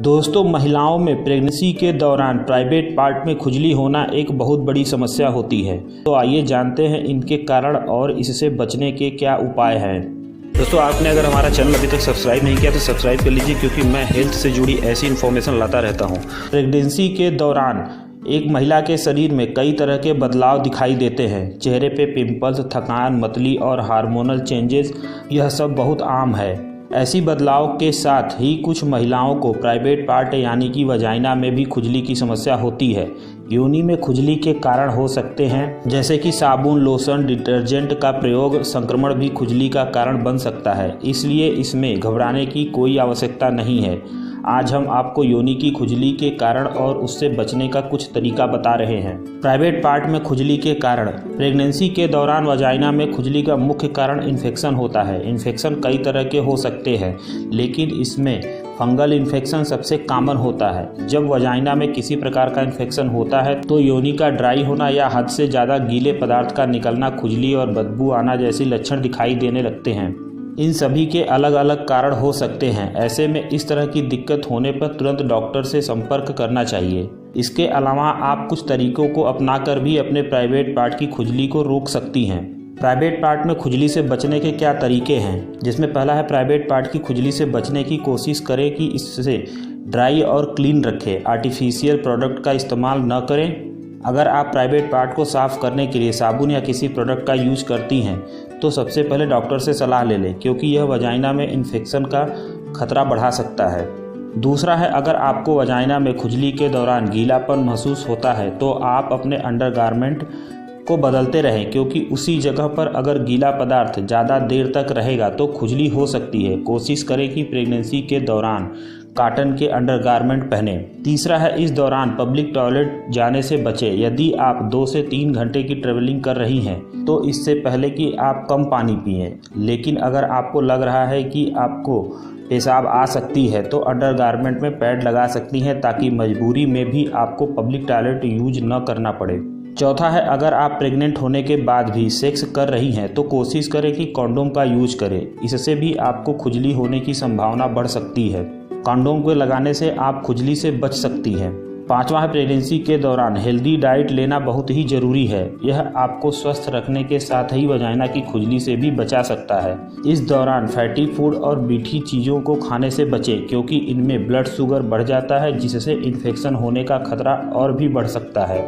दोस्तों, महिलाओं में प्रेगनेंसी के दौरान प्राइवेट पार्ट में खुजली होना एक बहुत बड़ी समस्या होती है। तो आइए जानते हैं इनके कारण और इससे बचने के क्या उपाय हैं। दोस्तों, आपने अगर हमारा चैनल अभी तक सब्सक्राइब नहीं किया तो सब्सक्राइब कर लीजिए, क्योंकि मैं हेल्थ से जुड़ी ऐसी इन्फॉर्मेशन लाता रहता हूँ। प्रेगनेंसी के दौरान एक महिला के शरीर में कई तरह के बदलाव दिखाई देते हैं। चेहरे पे पिंपल्स, थकान, मतली और हार्मोनल चेंजेस, यह सब बहुत आम है। ऐसी बदलाव के साथ ही कुछ महिलाओं को प्राइवेट पार्ट यानी कि वजाइना में भी खुजली की समस्या होती है। योनि में खुजली के कारण हो सकते हैं, जैसे कि साबुन, लोशन, डिटर्जेंट का प्रयोग। संक्रमण भी खुजली का कारण बन सकता है, इसलिए इसमें घबराने की कोई आवश्यकता नहीं है। आज हम आपको योनि की खुजली के कारण और उससे बचने का कुछ तरीका बता रहे हैं। प्राइवेट पार्ट में खुजली के कारण। प्रेगनेंसी के दौरान वजाइना में खुजली का मुख्य कारण इन्फेक्शन होता है। इन्फेक्शन कई तरह के हो सकते हैं, लेकिन इसमें फंगल इन्फेक्शन सबसे कॉमन होता है। जब वजाइना में किसी प्रकार का इन्फेक्शन होता है तो योनि का ड्राई होना या हद से ज़्यादा गीले पदार्थ का निकलना, खुजली और बदबू आना जैसे लक्षण दिखाई देने लगते हैं। इन सभी के अलग अलग कारण हो सकते हैं। ऐसे में इस तरह की दिक्कत होने पर तुरंत डॉक्टर से संपर्क करना चाहिए। इसके अलावा आप कुछ तरीकों को अपनाकर भी अपने प्राइवेट पार्ट की खुजली को रोक सकती हैं। प्राइवेट पार्ट में खुजली से बचने के क्या तरीके हैं, जिसमें पहला है प्राइवेट पार्ट की खुजली से बचने की कोशिश करें कि इससे ड्राई और क्लीन रखें। आर्टिफिशियल प्रोडक्ट का इस्तेमाल न करें। अगर आप प्राइवेट पार्ट को साफ़ करने के लिए साबुन या किसी प्रोडक्ट का यूज करती हैं तो सबसे पहले डॉक्टर से सलाह ले लें, क्योंकि यह वजाइना में इन्फेक्शन का खतरा बढ़ा सकता है। दूसरा है, अगर आपको वजाइना में खुजली के दौरान गीलापन महसूस होता है तो आप अपने अंडरगारमेंट को बदलते रहें, क्योंकि उसी जगह पर अगर गीला पदार्थ ज़्यादा देर तक रहेगा तो खुजली हो सकती है। कोशिश करें कि प्रेगनेंसी के दौरान कॉटन के अंडरगारमेंट पहने। तीसरा है, इस दौरान पब्लिक टॉयलेट जाने से बचें। यदि आप 2 से 3 घंटे की ट्रेवलिंग कर रही हैं तो इससे पहले कि आप कम पानी पिएं। लेकिन अगर आपको लग रहा है कि आपको पेशाब आ सकती है तो अंडरगारमेंट में पैड लगा सकती हैं, ताकि मजबूरी में भी आपको पब्लिक टॉयलेट यूज न करना पड़े। चौथा है, अगर आप प्रेग्नेंट होने के बाद भी सेक्स कर रही हैं तो कोशिश करें कि कंडोम का यूज करें। इससे भी आपको खुजली होने की संभावना बढ़ सकती है। कंडोम को लगाने से आप खुजली से बच सकती हैं। पांचवा है, प्रेगनेंसी के दौरान हेल्दी डाइट लेना बहुत ही जरूरी है। यह आपको स्वस्थ रखने के साथ ही वजाइना की खुजली से भी बचा सकता है। इस दौरान फैटी फूड और मीठी चीज़ों को खाने से बचें, क्योंकि इनमें ब्लड शुगर बढ़ जाता है, जिससे इन्फेक्शन होने का खतरा और भी बढ़ सकता है।